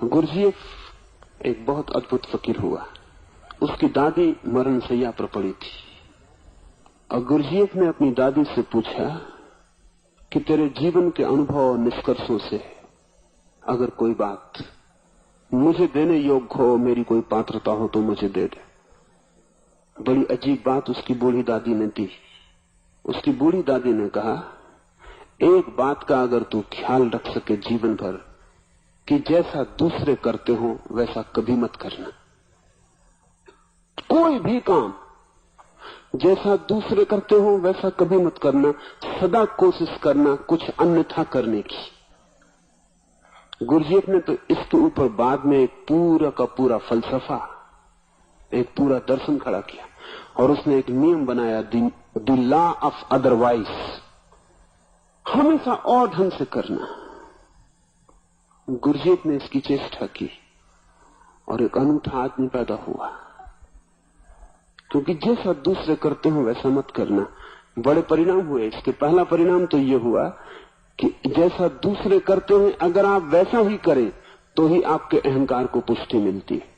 Gurdjieff एक बहुत अद्भुत फकीर हुआ। उसकी दादी मरण शैया पर पड़ी थी और गुरजीएफ ने अपनी दादी से पूछा कि तेरे जीवन के अनुभव और निष्कर्षों से अगर कोई बात मुझे देने योग्य हो, मेरी कोई पात्रता हो तो मुझे दे दे। बड़ी अजीब बात उसकी बूढ़ी दादी ने दी। उसकी बूढ़ी दादी ने कहा, एक बात का अगर तू ख्याल रख सके जीवन भर कि जैसा दूसरे करते हो वैसा कभी मत करना। कोई भी काम जैसा दूसरे करते हो वैसा कभी मत करना, सदा कोशिश करना कुछ अन्यथा करने की। गुरजीएफ ने तो इसके ऊपर बाद में एक पूरा का पूरा फलसफा, एक पूरा दर्शन खड़ा किया और उसने एक नियम बनाया, द लॉ ऑफ अदरवाइज, हमेशा और ढंग से करना। गुरजीएफ ने इसकी चेष्टा की और एक अनूठा आदमी पैदा हुआ, क्योंकि जैसा दूसरे करते हो वैसा मत करना। बड़े परिणाम हुए इसके। पहला परिणाम तो यह हुआ कि जैसा दूसरे करते हैं अगर आप वैसा ही करें तो ही आपके अहंकार को पुष्टि मिलती है।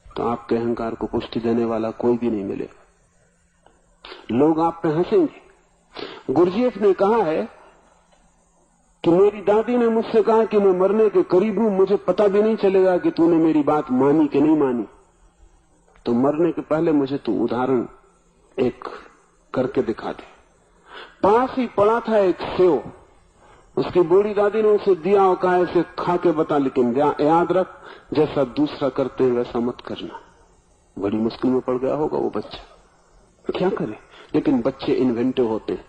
तो आपके अहंकार को पुष्टि देने वाला कोई भी नहीं मिले, लोग आप पे हंसेंगे। गुरजीएफ ने कहा है कि मेरी दादी ने मुझसे कहा कि मैं मरने के करीब हूं, मुझे पता भी नहीं चलेगा कि तूने मेरी बात मानी कि नहीं मानी। तो मरने के पहले मुझे तू उदाहरण एक करके दिखा दे। पास ही पड़ा था एक सेव, उसकी बूढ़ी दादी ने उसे दिया और कहा, इसे खा के बता, लेकिन याद रख जैसा दूसरा करते हैं वैसा मत करना। बड़ी मुश्किल में पड़ गया होगा वो बच्चा, क्या करे। लेकिन बच्चे इन्वेंटिव होते हैं,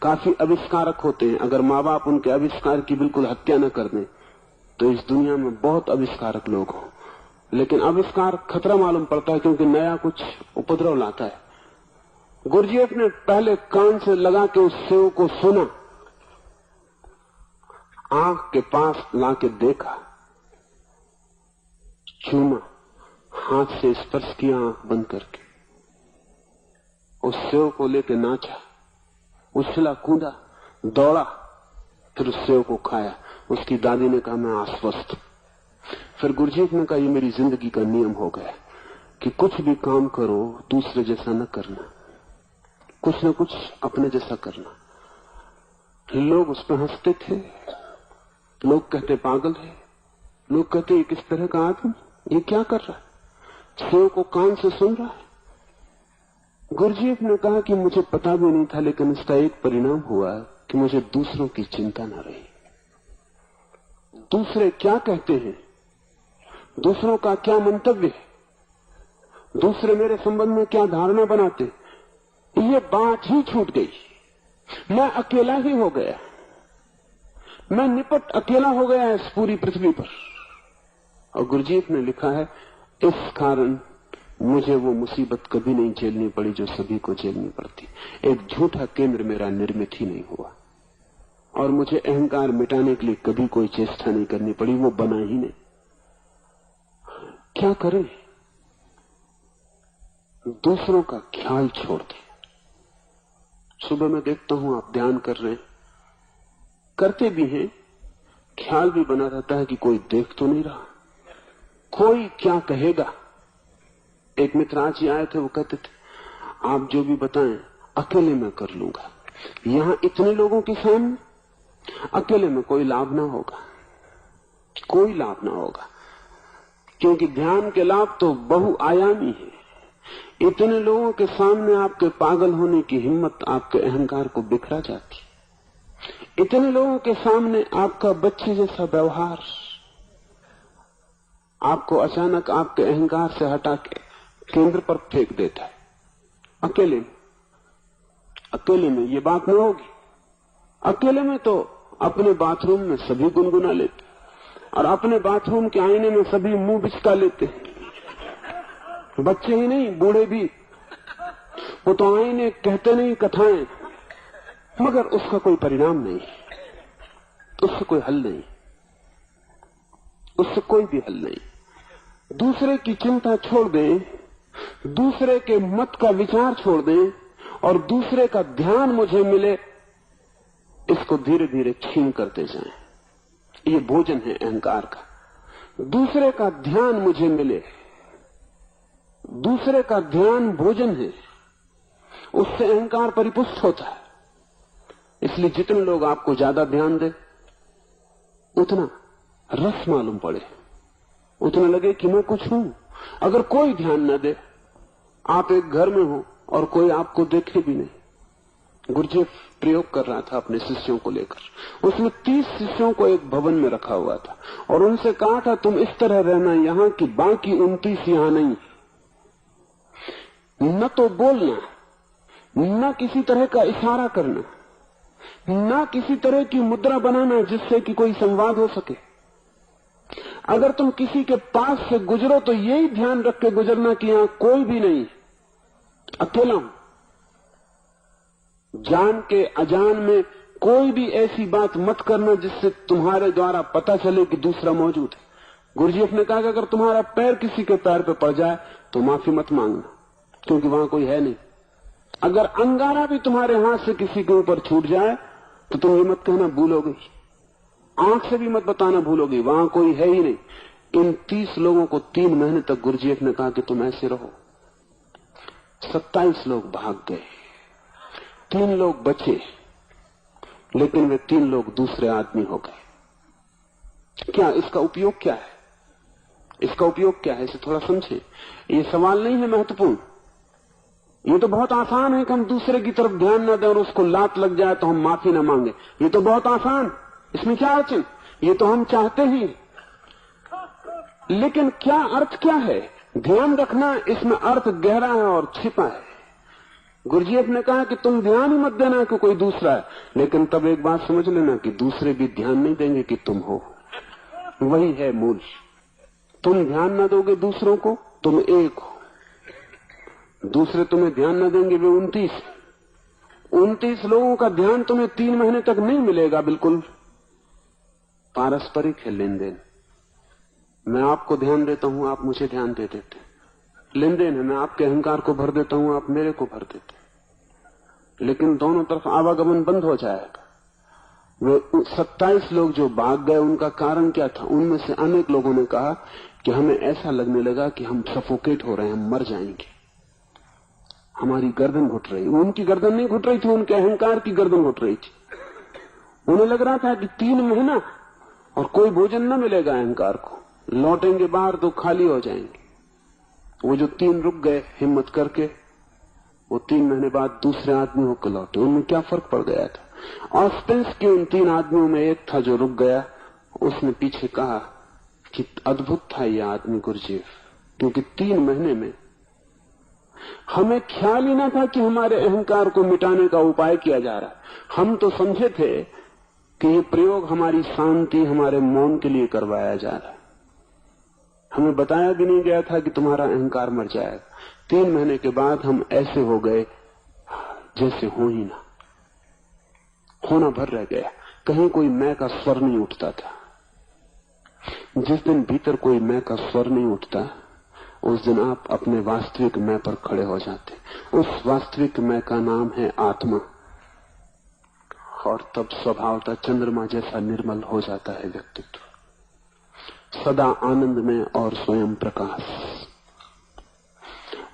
काफी आविष्कारक होते हैं। अगर माँ बाप उनके आविष्कार की बिल्कुल हत्या न कर दें तो इस दुनिया में बहुत आविष्कारक लोग हों। लेकिन आविष्कार खतरा मालूम पड़ता है क्योंकि नया कुछ उपद्रव लाता है। गुरजीएफ ने पहले कान से लगा के उस सेव को सुना, आंख के पास लाके देखा, चूमा, हाथ से स्पर्श किया आंख बंद करके, उस सेव को लेके नाचा, उछला कूदा, दौड़ा, फिर उस सेव को खाया। उसकी दादी ने कहा, मैं आश्वस्त। फिर गुरजीएफ ने कहा, ये मेरी जिंदगी का नियम हो गया कि कुछ भी काम करो दूसरे जैसा न करना, कुछ न कुछ अपने जैसा करना। लोग उस पर हंसते थे, लोग कहते पागल है, लोग कहते ये किस तरह का आदमी, ये क्या कर रहा है, सेव को कान से सुन रहा है। गुरजीएफ ने कहा कि मुझे पता भी नहीं था, लेकिन इसका एक परिणाम हुआ कि मुझे दूसरों की चिंता न रही। दूसरे क्या कहते हैं, दूसरों का क्या मंतव्य है, दूसरे मेरे संबंध में क्या धारणा बनाते, ये बात ही छूट गई। मैं अकेला ही हो गया, मैं निपट अकेला हो गया इस पूरी पृथ्वी पर। और गुरजीएफ ने लिखा है, इस कारण मुझे वो मुसीबत कभी नहीं झेलनी पड़ी जो सभी को झेलनी पड़ती। एक झूठा केंद्र मेरा निर्मित ही नहीं हुआ और मुझे अहंकार मिटाने के लिए कभी कोई चेष्टा नहीं करनी पड़ी, वो बना ही नहीं। क्या करें, दूसरों का ख्याल छोड़ दे। सुबह मैं देखता हूं आप ध्यान कर रहे हैं, करते भी हैं, ख्याल भी बना रहता है कि कोई देख तो नहीं रहा, कोई क्या कहेगा। एक मित्र आज ही आए थे, वो कहते थे आप जो भी बताएं अकेले में कर लूंगा। यहां इतने लोगों के सामने अकेले में कोई लाभ ना होगा, कोई लाभ ना होगा, क्योंकि ध्यान के लाभ तो बहुआयामी है। इतने लोगों के सामने आपके पागल होने की हिम्मत आपके अहंकार को बिखरा जाती। इतने लोगों के सामने आपका बच्चे जैसा व्यवहार आपको अचानक आपके अहंकार से हटा के केंद्र पर फेंक देता है। अकेले में ये बात न होगी। अकेले में तो अपने बाथरूम में सभी गुनगुना लेते और अपने बाथरूम के आईने में सभी मुंह बिचका लेते, बच्चे ही नहीं बूढ़े भी। वो तो आईने कहते नहीं कथाएं, मगर उसका कोई परिणाम नहीं, उससे कोई हल नहीं, उससे कोई भी हल नहीं। दूसरे की चिंता छोड़ दें, दूसरे के मत का विचार छोड़ दें और दूसरे का ध्यान मुझे मिले, इसको धीरे धीरे छीन करते जाएं। ये भोजन है अहंकार का। दूसरे का ध्यान मुझे मिले, दूसरे का ध्यान भोजन है, उससे अहंकार परिपुष्ट होता है। इसलिए जितने लोग आपको ज्यादा ध्यान दे, उतना रस मालूम पड़े, उतना लगे कि मैं कुछ हूं। अगर कोई ध्यान न दे, आप एक घर में हो और कोई आपको देखे भी नहीं। गुरुजीएफ प्रयोग कर रहा था अपने शिष्यों को लेकर। उसने 30 शिष्यों को एक भवन में रखा हुआ था और उनसे कहा था, तुम इस तरह रहना यहां कि बाकी 29 यहां नहीं। न तो बोलना, न किसी तरह का इशारा करना, न किसी तरह की मुद्रा बनाना जिससे कि कोई संवाद हो सके। अगर तुम किसी के पास से गुजरो तो यही ध्यान रख के गुजरना कि यहां कोई भी नहीं, अकेला हूं। जान के अजान में कोई भी ऐसी बात मत करना जिससे तुम्हारे द्वारा पता चले कि दूसरा मौजूद है। गुरुजीएफ ने कहा कि अगर तुम्हारा पैर किसी के पैर पे पड़ जाए तो माफी मत मांगना, क्योंकि वहां कोई है नहीं। अगर अंगारा भी तुम्हारे हाथ से किसी के ऊपर छूट जाए तो तुम ये मत कहना भूल हो गई, आंख से भी मत बताना भूल हो गई, वहां कोई है ही नहीं। इन 30 लोगों को 3 महीने तक गुरुजीएफ ने कहा कि तुम ऐसे रहो। 27 लोग भाग गए, 3 लोग बचे, लेकिन वे 3 लोग दूसरे आदमी हो गए। क्या इसका उपयोग क्या है? इसका उपयोग क्या है, इसे थोड़ा समझे। ये सवाल नहीं है महत्वपूर्ण। ये तो बहुत आसान है कि हम दूसरे की तरफ ध्यान न दें और उसको लात लग जाए तो हम माफी न मांगे। ये तो बहुत आसान, इसमें क्या अड़चन? ये तो हम चाहते ही। लेकिन क्या अर्थ क्या है? ध्यान रखना, इसमें अर्थ गहरा है और छिपा है। गुरुजीएफ ने कहा कि तुम ध्यान ही मत देना कि कोई दूसरा है, लेकिन तब एक बात समझ लेना कि दूसरे भी ध्यान नहीं देंगे कि तुम हो। वही है मूल। तुम ध्यान न दोगे दूसरों को, तुम एक हो। दूसरे तुम्हें ध्यान न देंगे, वे 29 लोगों का ध्यान तुम्हें 3 महीने तक नहीं मिलेगा। बिल्कुल पारस्परिक है लेन देन। मैं आपको ध्यान देता हूं, आप मुझे ध्यान दे देते। लेन देन है, मैं आपके अहंकार को भर देता हूं, आप मेरे को भर देते। लेकिन दोनों तरफ आवागमन बंद हो जाएगा। वे 27 लोग जो भाग गए, उनका कारण क्या था? उनमें से अनेक लोगों ने कहा कि हमें ऐसा लगने लगा कि हम सफोकेट हो रहे हैं, हम मर जाएंगे, हमारी गर्दन घुट रही। उनकी गर्दन नहीं घुट रही थी, उनके अहंकार की गर्दन घुट रही थी। उन्हें लग रहा था कि 3 महीना और कोई भोजन न मिलेगा अहंकार को, लौटेंगे बाहर तो खाली हो जाएंगे। वो जो 3 रुक गए हिम्मत करके, वो 3 महीने बाद दूसरे आदमी होकर लौटे। उनमें क्या फर्क पड़ गया था? ऑस्पेंस के उन 3 आदमियों में एक था जो रुक गया। उसने पीछे कहा कि अद्भुत था ये आदमी गुरुजीएफ, क्योंकि 3 महीने में हमें ख्याल ही ना था कि हमारे अहंकार को मिटाने का उपाय किया जा रहा है। हम तो समझे थे कि ये प्रयोग हमारी शांति, हमारे मौन के लिए करवाया जा रहा है। हमें बताया भी नहीं गया था कि तुम्हारा अहंकार मर जाएगा। 3 महीने के बाद हम ऐसे हो गए जैसे हो ही ना, होना भर रह गया। कहीं कोई मैं का स्वर नहीं उठता था। जिस दिन भीतर कोई मैं का स्वर नहीं उठता, उस दिन आप अपने वास्तविक मैं पर खड़े हो जाते। उस वास्तविक मैं का नाम है आत्मा। और तब स्वभावतः चंद्रमा जैसा निर्मल हो जाता है व्यक्तित्व, सदा आनंद में और स्वयं प्रकाश।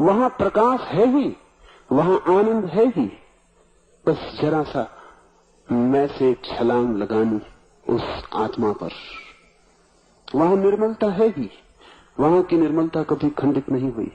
वहां प्रकाश है ही, वहां आनंद है ही। बस जरा सा मैं से छलांग लगानी उस आत्मा पर। वहां निर्मलता है ही, वहां की निर्मलता कभी खंडित नहीं हुई।